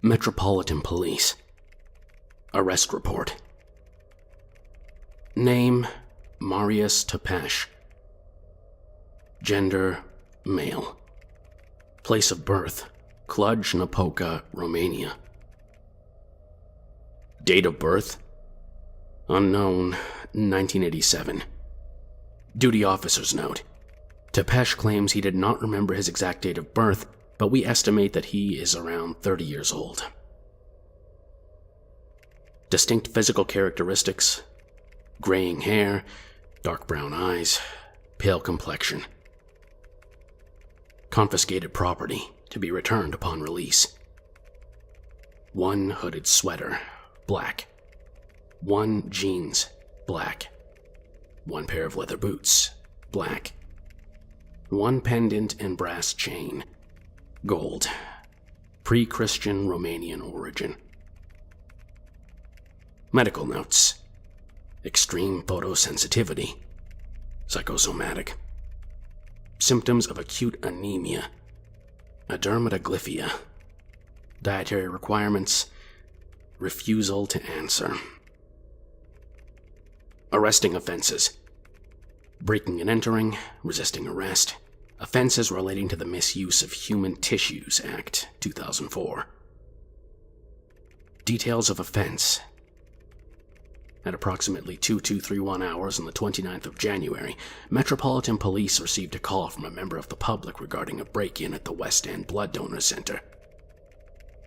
Metropolitan Police. Arrest report. Name, Marius Tepesh. Gender, male. Place of birth, Cluj-Napoca, Romania. Date of birth, unknown, 1987. Duty officer's note. Tepesh claims he did not remember his exact date of birth, but we estimate that he is around 30 years old. Distinct physical characteristics: graying hair, dark brown eyes, pale complexion. Confiscated property to be returned upon release. 1 hooded sweater, black. 1 jeans, black. 1 pair of leather boots, black. 1 pendant and brass chain, gold. Pre-Christian Romanian origin. Medical notes: extreme photosensitivity, psychosomatic. Symptoms of acute anemia, dermatoglyphia. Dietary requirements: refusal to answer. Arresting offenses: breaking and entering, resisting arrest, offenses relating to the Misuse of Human Tissues Act, 2004. Details of offense: at approximately 2231 hours on the 29th of January, Metropolitan Police received a call from a member of the public regarding a break-in at the West End Blood Donor Center.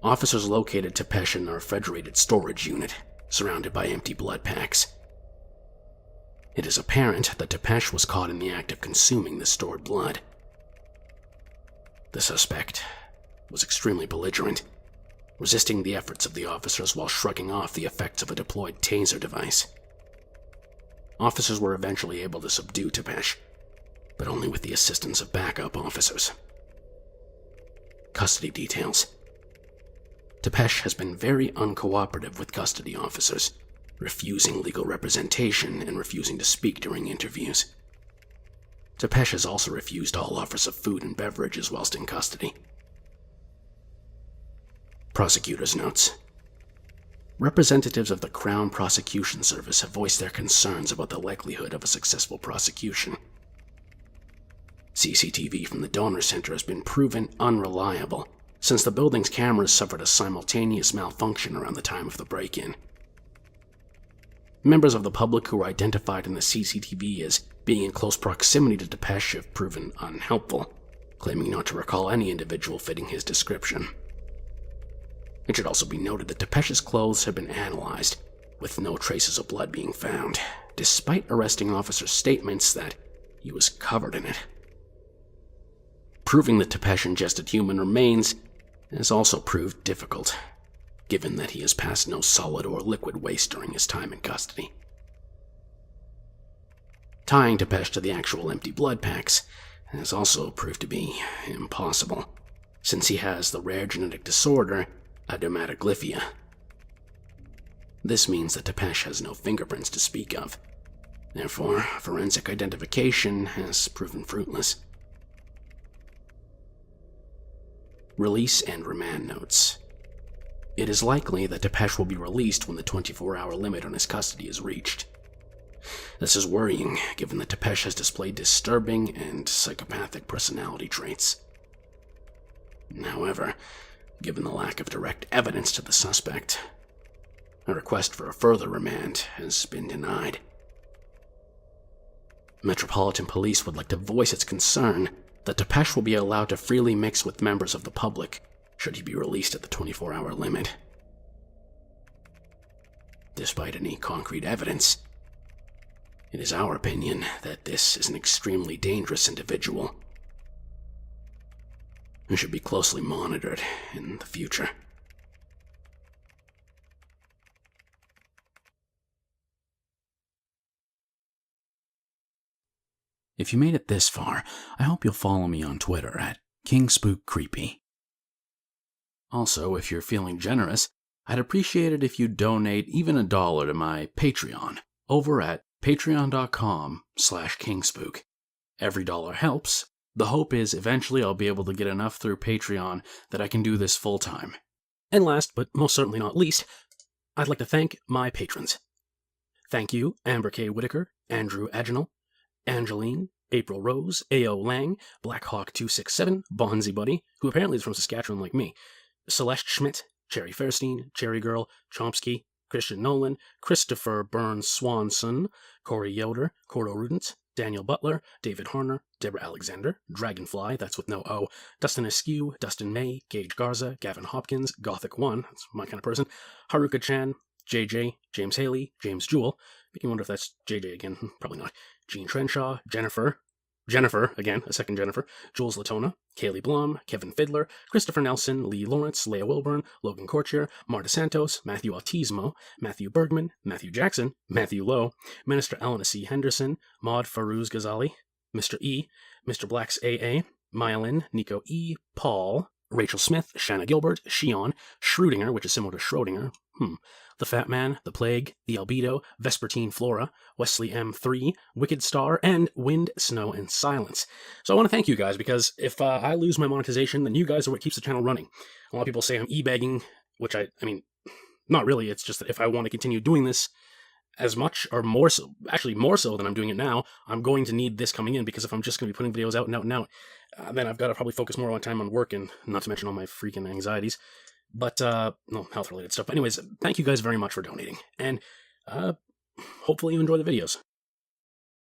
Officers located Tepesh in a refrigerated storage unit, surrounded by empty blood packs. It is apparent that Tepesh was caught in the act of consuming the stored blood. The suspect was extremely belligerent, resisting the efforts of the officers while shrugging off the effects of a deployed taser device. Officers were eventually able to subdue Tepesh, but only with the assistance of backup officers. Custody details: Tepesh has been very uncooperative with custody officers, refusing legal representation and refusing to speak during interviews. Tepesh has also refused all offers of food and beverages whilst in custody. Prosecutor's notes: representatives of the Crown Prosecution Service have voiced their concerns about the likelihood of a successful prosecution. CCTV from the donor center has been proven unreliable, since the building's cameras suffered a simultaneous malfunction around the time of the break-in. Members of the public who were identified in the CCTV as being in close proximity to Tepesh have proven unhelpful, claiming not to recall any individual fitting his description. It should also be noted that Tepesh's clothes have been analyzed, with no traces of blood being found, despite arresting officers' statements that he was covered in it. Proving that Tepesh ingested human remains has also proved difficult, given that he has passed no solid or liquid waste during his time in custody. Tying Tepesh to the actual empty blood packs has also proved to be impossible, since he has the rare genetic disorder dermatoglyphia. This means that Tepesh has no fingerprints to speak of. Therefore, forensic identification has proven fruitless. Release and remand notes: it is likely that Tepesh will be released when the 24-hour limit on his custody is reached. This is worrying, given that Tepesh has displayed disturbing and psychopathic personality traits. However, given the lack of direct evidence to the suspect, a request for a further remand has been denied. Metropolitan Police would like to voice its concern that Tepesh will be allowed to freely mix with members of the public should he be released at the 24-hour limit. Despite any concrete evidence, it is our opinion that this is an extremely dangerous individual who should be closely monitored in the future. If you made it this far, I hope you'll follow me on Twitter at KingSpookCreepy. Also, if you're feeling generous, I'd appreciate it if you donate even $1 to my Patreon over at patreon.com/KingSpook. Every dollar helps. The hope is eventually I'll be able to get enough through Patreon that I can do this full time. And last, but most certainly not least, I'd like to thank my patrons. Thank you, Amber K. Whitaker, Andrew Agenal, Angeline, April Rose, A.O. Lang, Blackhawk267, Bonzi Buddy, who apparently is from Saskatchewan like me, Celeste Schmidt, Cherry Fairstein, Cherry Girl, Chomsky, Christian Nolan, Christopher Burns Swanson, Corey Yoder, Cordo Rudent, Daniel Butler, David Horner, Deborah Alexander, Dragonfly, that's with no O, Dustin Askew, Dustin May, Gage Garza, Gavin Hopkins, Gothic1, that's my kind of person, Haruka Chan, JJ, James Haley, James Jewell, making me wonder if that's JJ again, probably not, Gene Trenshaw, Jennifer, again, a second Jennifer, Jules Latona, Kaylee Blum, Kevin Fiddler, Christopher Nelson, Lee Lawrence, Leah Wilburn, Logan Corchier, Marta Santos, Matthew Autismo, Matthew Bergman, Matthew Jackson, Matthew Lowe, Minister Eleanor C. Henderson, Maud Farouz Ghazali, Mr. E, Mr. Black's AA, Myelin, Nico E, Paul, Rachel Smith, Shanna Gilbert, Shion, Schrödinger, which is similar to Schrodinger, The Fat Man, The Plague, The Albedo, Vespertine Flora, Wesley M3, Wicked Star, and Wind, Snow, and Silence. So I want to thank you guys, because if I lose my monetization, then you guys are what keeps the channel running. A lot of people say I'm e-begging, which I mean, not really, it's just that if I want to continue doing this as much, or more so, actually more so than I'm doing it now, I'm going to need this coming in, because if I'm just going to be putting videos out and out and out, then I've got to probably focus more on time on work, and not to mention all my freaking anxieties. But, no, health-related stuff. But anyways, thank you guys very much for donating, and hopefully you enjoy the videos.